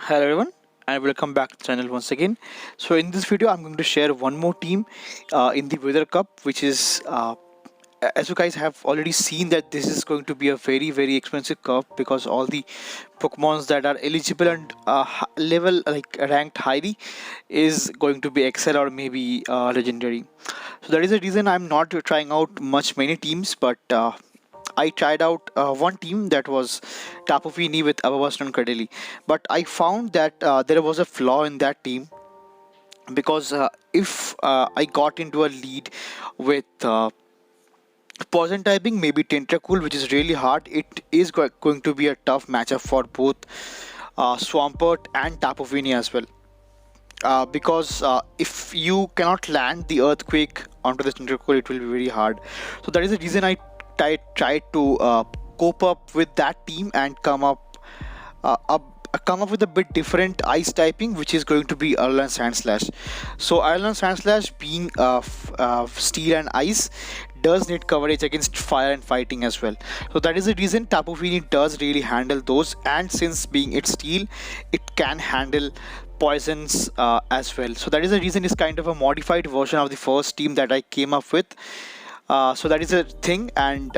Hello everyone and welcome back to the channel once again. So in this video I'm going to share one more team in the Weather Cup, which is as you guys have already seen that this is going to be a very expensive cup because all the Pokemons that are eligible and level like ranked highly is going to be XL or maybe legendary. So that is the reason I'm not trying out many teams, but I tried out one team that was Tapu Fini with Avavastan and Cradily, but I found that there was a flaw in that team because if I got into a lead with poison typing, maybe Tentacruel, which is really hard, it is going to be a tough matchup for both Swampert and Tapu Fini as well. Because if you cannot land the Earthquake onto the Tentacruel, it will be very hard. So that is the reason I tried to cope up with that team and come up with a bit different ice typing, which is going to be Alolan So Alolan being steel and ice does need coverage against fire and fighting as well. So that is the reason Tapu Fini does really handle those, and since being it's steel, it can handle poisons as well. So that is the reason it's kind of a modified version of the first team that I came up with. So that is a thing, and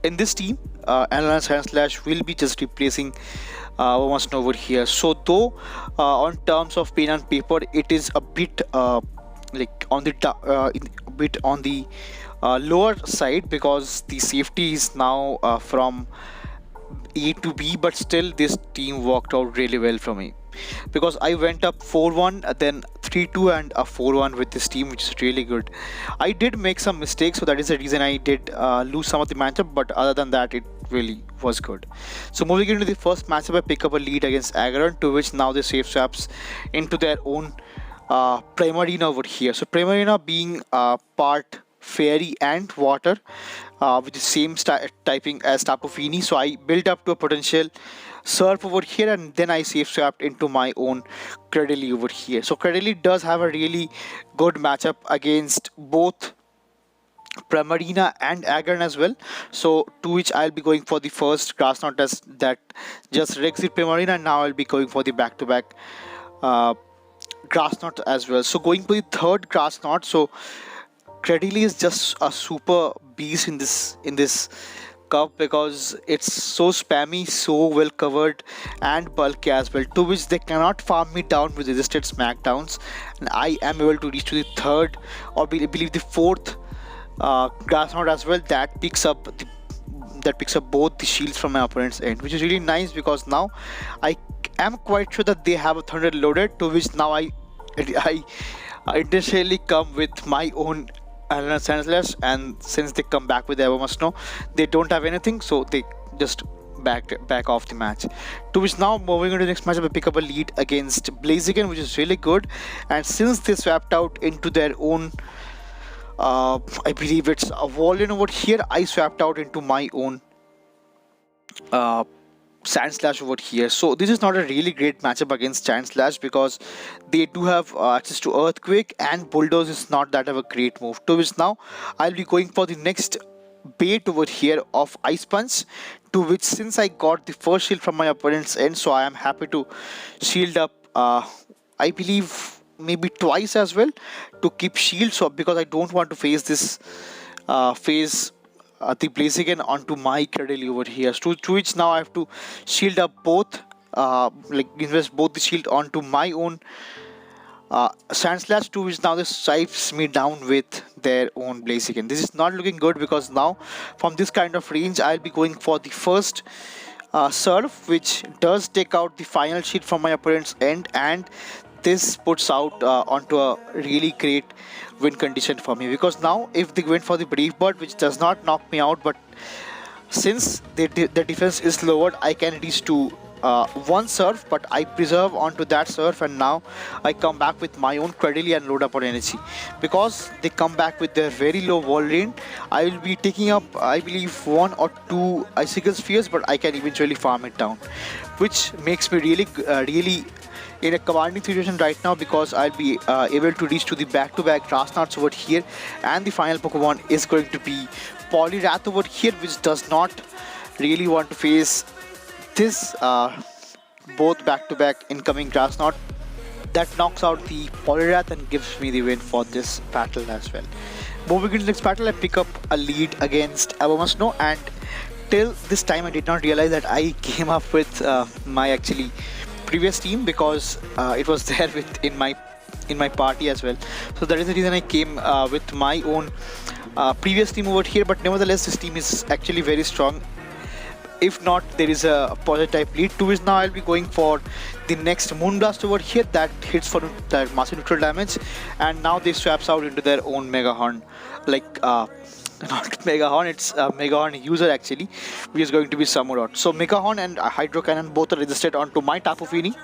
in this team, A.SANSLAsh will be just replacing almost over here. So though on terms of pen and paper, it is a bit like on the lower side because the safety is now from A to B, but still this team worked out really well for me because I went up 4-1, then 3-2 and a 4-1 with this team, which is really good. I did make some mistakes, so that is the reason I did lose some of the matchup, but other than that it really was good. So moving into the first matchup, I pick up a lead against Aggron, to which now they save swaps into their own Primarina over here. So Primarina being part fairy and water with the same typing as Tapu Fini, so I built up to a potential surf over here, and then I safe swapped into my own Cradily over here. So Cradily does have a really good matchup against both Primarina and Aggron as well, so to which I'll be going for the first grass knot as that just wrecks the Primarina, and now I'll be going for the back-to-back grass knot as well. So going for the third grass knot, so Cradily is just a super beast in this cup because it's so spammy, so well covered and bulky as well, to which they cannot farm me down with resisted smackdowns, and I am able to reach to the third or believe the fourth grass knot as well that picks up both the shields from my opponent's end, which is really nice because now I am quite sure that they have a thunder loaded, to which now I intentionally come with my own A.Sandslash, and since they come back with Evermusno, they don't have anything, so they just back off the match. To which now moving into the next matchup, I pick up a lead against Blaziken, which is really good, and since they swapped out into their own I believe it's a Empoleon over here, I swapped out into my own A.Sandslash over here. So this is not a really great matchup against A.Sandslash because they do have access to Earthquake, and Bulldoze is not that of a great move. To which now I'll be going for the next bait over here of Ice Punch, to which since I got the first shield from my opponent's end, so I am happy to shield up I believe maybe twice as well to keep shield, so because I don't want to face this the Blaziken onto my Cradily over here. To which now I have to shield up both, like invest both the shield onto my own A.Sandslash, to which now this stripes me down with their own Blaziken. This is not looking good because now from this kind of range I'll be going for the first surf, which does take out the final shield from my opponent's end, and this puts out onto a really great win condition for me, because now if they went for the Brave Bird, which does not knock me out, but since the defense is lowered, I can reach to one surf, but I preserve onto that surf, and now I come back with my own Cradily and load up on energy. Because they come back with their very low wall range, I will be taking up I believe 1 or 2 icicle spheres, but I can eventually farm it down, which makes me really in a commanding situation right now, because I'll be able to reach to the back-to-back grass knots over here, and the final Pokemon is going to be Poliwrath over here, which does not really want to face this both back-to-back incoming Grass Knot. That knocks out the Poliwrath and gives me the win for this battle as well. Moving into the next battle, I pick up a lead against Abomasnow, and till this time I did not realize that I came up with my actually previous team, because it was there in my party as well. So that is the reason I came with my own previous team over here. But nevertheless, this team is actually very strong. If not, there is a positive type lead. To which now I'll be going for the next Moonblast over here that hits for that massive neutral damage, and now they swaps out into their own Mega Horn, like not Mega Horn, it's a Mega Horn user actually, which is going to be Samurott. So Mega Horn and Hydro Cannon both are registered onto my Tapu Fini,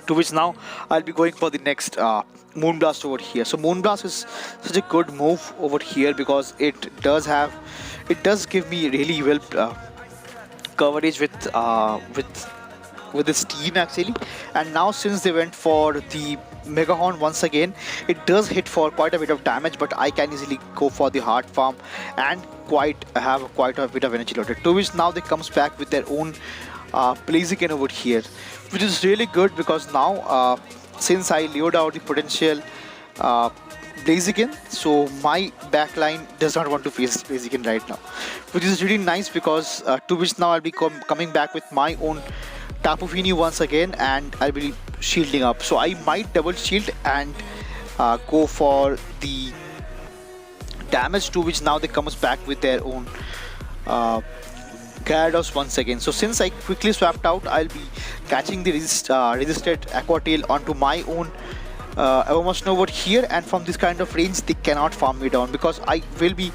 to which now I'll be going for the next Moonblast over here. So Moonblast is such a good move over here because it does give me really well coverage with this team actually. And now since they went for the Mega Horn once again, it does hit for quite a bit of damage, but I can easily go for the hard farm and have quite a bit of energy loaded. To which now they comes back with their own Blaziken over here, which is really good because now since I laid out the potential Blaziken, so my backline does not want to face Blaziken right now, which is really nice because to which now I'll be coming back with my own Tapu Fini once again, and I'll be shielding up. So I might double shield and go for the damage, to which now they comes back with their own Gyarados once again. So since I quickly swapped out, I'll be catching the resisted Aqua Tail onto my own Abomasnow over here, and from this kind of range they cannot farm me down because I will be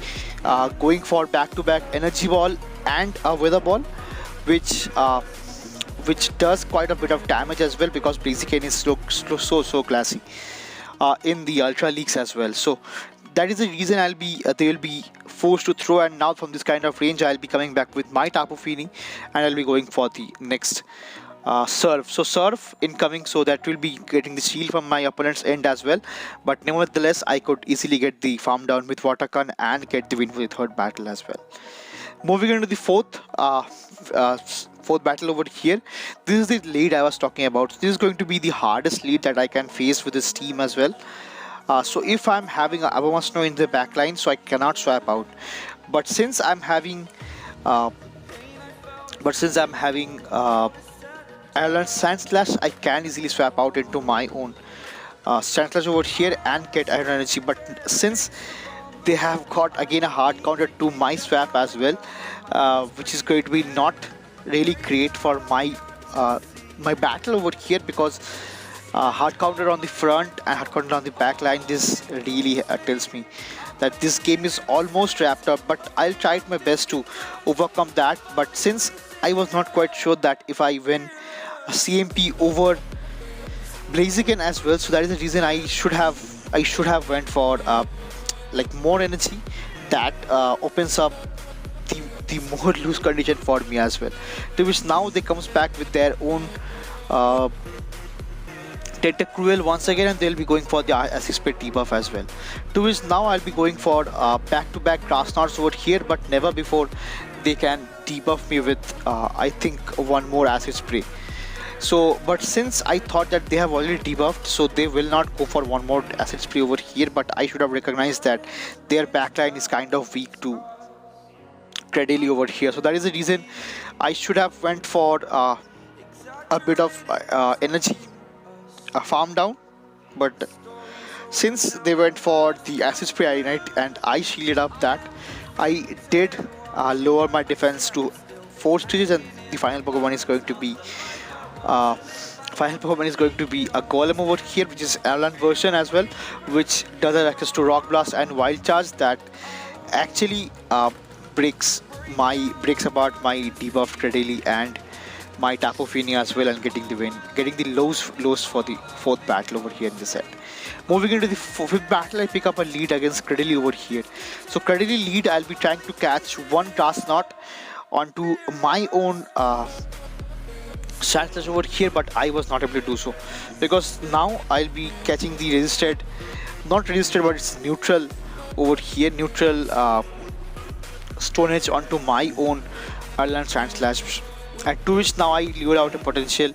going for back-to-back Energy Ball and a Weather Ball, which does quite a bit of damage as well because Blaziken is so classy in the Ultra Leagues as well. So that is the reason they will be forced to throw, and now from this kind of range I'll be coming back with my Tapu Fini and I'll be going for the next Surf. So Surf incoming, so that will be getting the shield from my opponent's end as well, but nevertheless I could easily get the farm down with Water Gun and get the win for the third battle as well. Moving into the fourth battle over here, this is the lead I was talking about. This is going to be the hardest lead that I can face with this team as well. So if I'm having a Abomasnow in the backline, so I cannot swap out. But since I'm having AlolansandSlash, I can easily swap out into my own SANSLASH over here and get Iron Energy. But since they have got again a hard counter to my swap as well, which is going to be not really great for my battle over here, because hard counter on the front and hard counter on the back line, this really tells me that this game is almost wrapped up, but I'll try my best to overcome that. But since I was not quite sure that if I win a CMP over Blaziken as well, so that is the reason I should have went for like more energy that opens up the more loose condition for me as well. To which now they comes back with their own Tentacruel once again, and they'll be going for the acid split debuff as well. To which now I'll be going for back-to-back Grass Knots over here, but never before they can debuff me with I think one more acid spray. So but since I thought that they have already debuffed, so they will not go for one more acid spray over here, but I should have recognized that their backline is kind of weak to Cradily over here. So that is the reason I should have went for a bit of energy farm down, but since they went for the acid spray and I shielded up that, I did lower my defense to 4 stages, and the final Pokemon is going to be a Golem over here, which is Alolan version as well, which does have access to Rock Blast and Wild Charge that actually breaks apart my debuffed Cradily and my Tapu Fini as well, and getting the win, getting the lows for the fourth battle over here in the set. Moving into the fifth battle, I pick up a lead against Cradily over here. So Cradily lead, I'll be trying to catch one Grass Knot onto my own SANSLASH over here, but I was not able to do so because now I'll be catching the not resisted, but it's neutral over here, neutral Stone Edge onto my own Alolan SANSLASH. And to which now I lured out a potential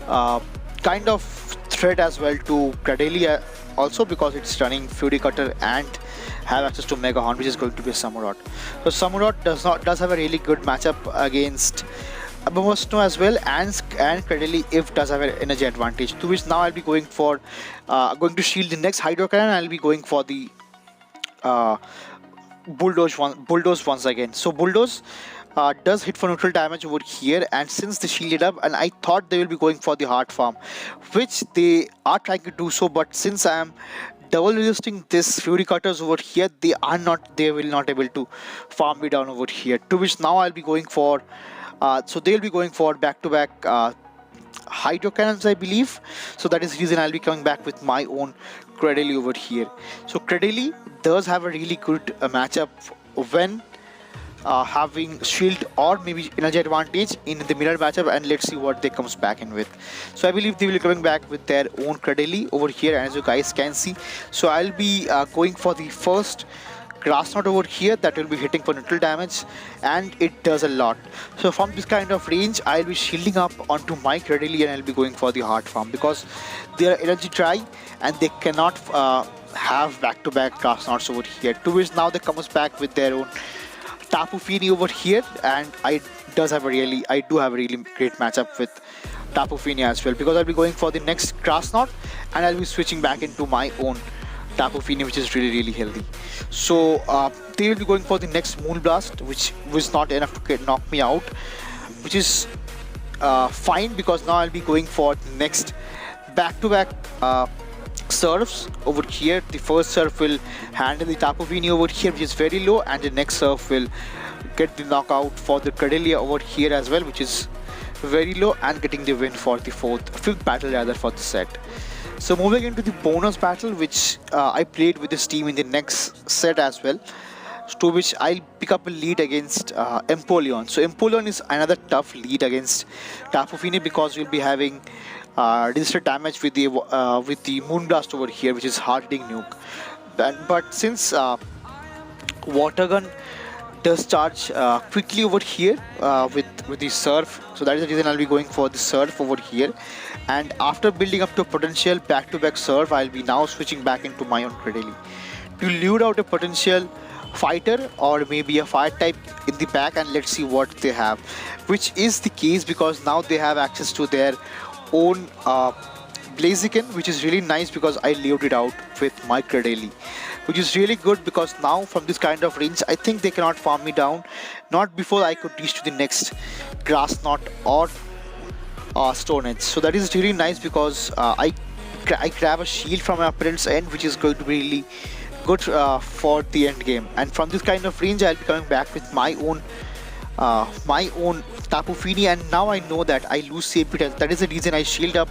uh, kind of threat as well to Cradily also, because it's running Fury Cutter and have access to Mega Horn, which is going to be a Samurott. So Samurott does have a really good matchup against Snow as well, and Cradily if does have an energy advantage. To which now I'll be going for going to shield the next Hydro Cannon. I'll be going for the Bulldoze once again. So Bulldoze does hit for neutral damage over here, and since they shielded up, and I thought they will be going for the hard farm, which they are trying to do so, but since I am double resisting this Fury Cutters over here, they will not able to farm me down over here. To which now I'll be going for so they'll be going for back-to-back Hydro Cannons, I believe. So that is the reason I'll be coming back with my own Cradily over here. So Cradily does have a really good matchup when having shield or maybe energy advantage in the mirror matchup, and let's see what they comes back in with. So I believe they will be coming back with their own Cradily over here, and as you guys can see, so I'll be going for the first Grass Knot over here that will be hitting for neutral damage, and it does a lot. So from this kind of range, I'll be shielding up onto my Cradily, and I'll be going for the hard farm because they are energy dry and they cannot have back-to-back Grass Knots over here. To which now they comes back with their own Tapu Fini over here, and I do have a really great matchup with Tapu Fini as well, because I'll be going for the next Grass Knot and I'll be switching back into my own Tapu Fini, which is really healthy. So they will be going for the next Moon Blast, which was not enough to knock me out, which is fine, because now I'll be going for the next back-to-back serves over here. The first serve will handle the Tapu Fini over here, which is very low, and the next serve will get the knockout for the Cradily over here as well, which is very low, and getting the win for the fifth battle rather for the set. So moving into the bonus battle, which I played with this team in the next set as well, to which I'll pick up a lead against Empoleon. So Empoleon is another tough lead against Tapu Fini, because we'll be having resisted damage with the Moonblast over here, which is hard hitting nuke. But since Water Gun does charge quickly over here with the Surf, so that is the reason I'll be going for the Surf over here. And after building up to a potential back-to-back Surf, I'll be now switching back into my own Cradily to lure out a potential fighter or maybe a fire type in the back, and let's see what they have, which is the case because now they have access to their own Blaziken, which is really nice because I lured it out with my Cradily, which is really good because now from this kind of range I think they cannot farm me down, not before I could reach to the next Grass Knot or Stone Edge. So that is really nice because I grab a shield from my opponent's end, which is going to be really good for the end game. And from this kind of range I'll be coming back with my own Tapu Fini, and now I know that I lose CP health. That is the reason I shield up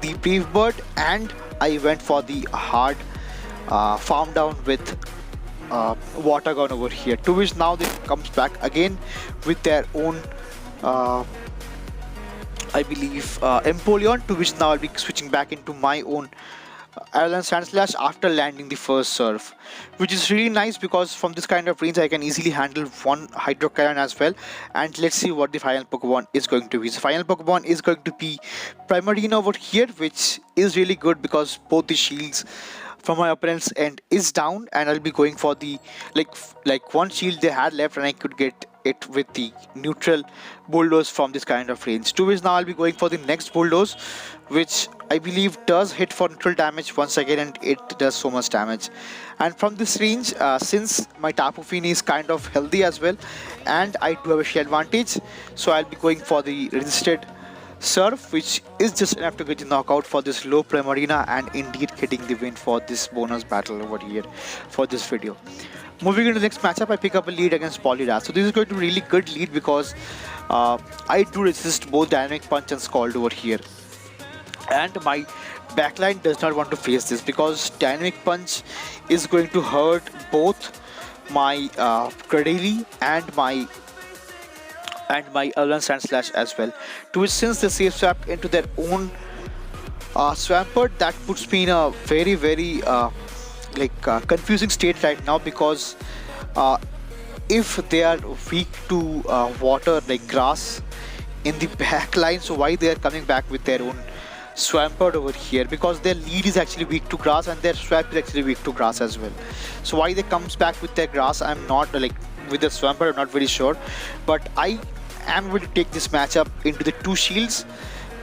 the Brave Bird and I went for the hard farm down with Water Gun over here, to which now they comes back again with their own I believe Empoleon, to which now I'll be switching back into my own alolanpokemon after landing the first surf, which is really nice because from this kind of range I can easily handle one Hydro Cannon as well. And let's see what the final Pokemon is going to be. The final Pokemon is going to be Primarina over here, which is really good because both the shields from my opponent's end is down, and I'll be going for the like one shield they had left, and I could get it with the neutral Bulldoze from this kind of range. To which now I'll be going for the next Bulldoze, which I believe does hit for neutral damage once again, and it does so much damage. And from this range, since my Tapu Fini is kind of healthy as well, and I do have a shield advantage, so I'll be going for the resisted Surf, which is just enough to get the knockout for this low Primarina, and indeed getting the win for this bonus battle over here for this video. Moving into the next matchup, I pick up a lead against Poliwrath. So this is going to be a really good lead because I do resist both Dynamic Punch and Scald over here. And my backline does not want to face this because Dynamic Punch is going to hurt both my Cradily and my alolanpokemon as well. To which, since they safe swap into their own Swampert, that puts me in a very confusing state right now, because if they are weak to water like grass in the back line, so why they are coming back with their own Swampert over here, because their lead is actually weak to grass and their Swamp is actually weak to grass as well. So why they comes back with their grass, I'm not like, with the Swampert I'm not very sure, but I am going to take this matchup into the 2 shields.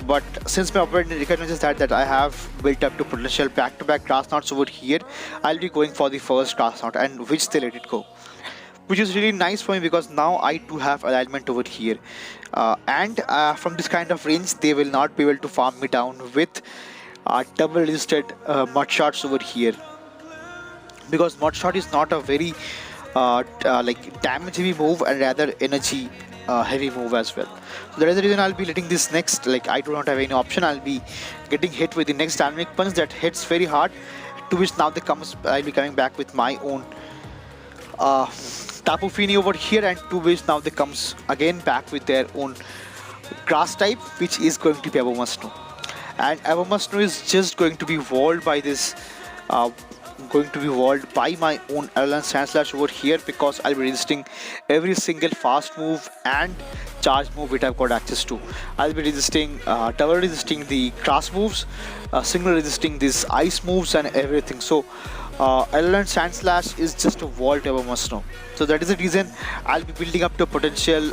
But since my opponent recognizes that I have built up to potential back-to-back grass knots over here, I'll be going for the first grass knot, and which they let it go, which is really nice for me because now I do have alignment over here, and from this kind of range they will not be able to farm me down with double resisted mud shots over here, because mud shot is not a very like damage heavy move and rather energy heavy move as well. So that is the reason I'll be letting this next, like I do not have any option, I'll be getting hit with the next dynamic punch that hits very hard, to which now I'll be coming back with my own Tapu Fini over here, and to which now they comes again back with their own grass type, which is going to be Abomasnow. And Abomasnow is just going to be walled by this my own alolanpokemon over here, because I'll be resisting every single fast move and charge move which I've got access to. I'll be resisting double resisting the grass moves, single resisting these ice moves and everything. So alolanpokemon is just a wall to Abomasnow. So that is the reason I'll be building up to potential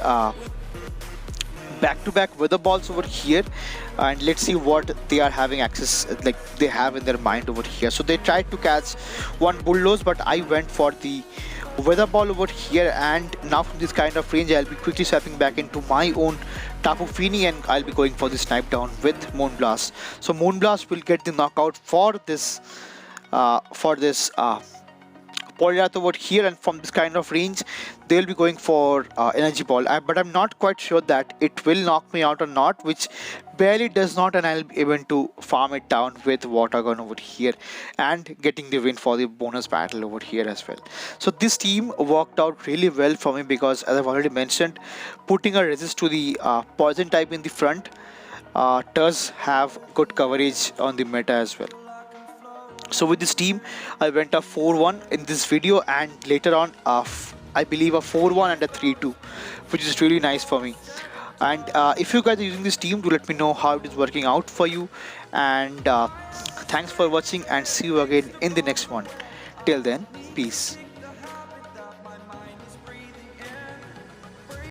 back-to-back weather balls over here, and let's see what they are having access, like they have in their mind over here. So they tried to catch one bulldoze, but I went for the weather ball over here, and now from this kind of range I'll be quickly swapping back into my own Tapu Fini, and I'll be going for the snipe down with Moonblast. So Moonblast will get the knockout for this Poliwrath over here, and from this kind of range they'll be going for energy ball, but I'm not quite sure that it will knock me out or not, which barely does not, and I'll be able to farm it down with water gun over here and getting the win for the bonus battle over here as well. So this team worked out really well for me, because as I've already mentioned, putting a resist to the poison type in the front does have good coverage on the meta as well. So with this team I went a 4-1 in this video, and later on I believe a 4-1 and a 3-2, which is really nice for me. And if you guys are using this team, do let me know how it is working out for you, and thanks for watching, and see you again in the next one. Till then, peace.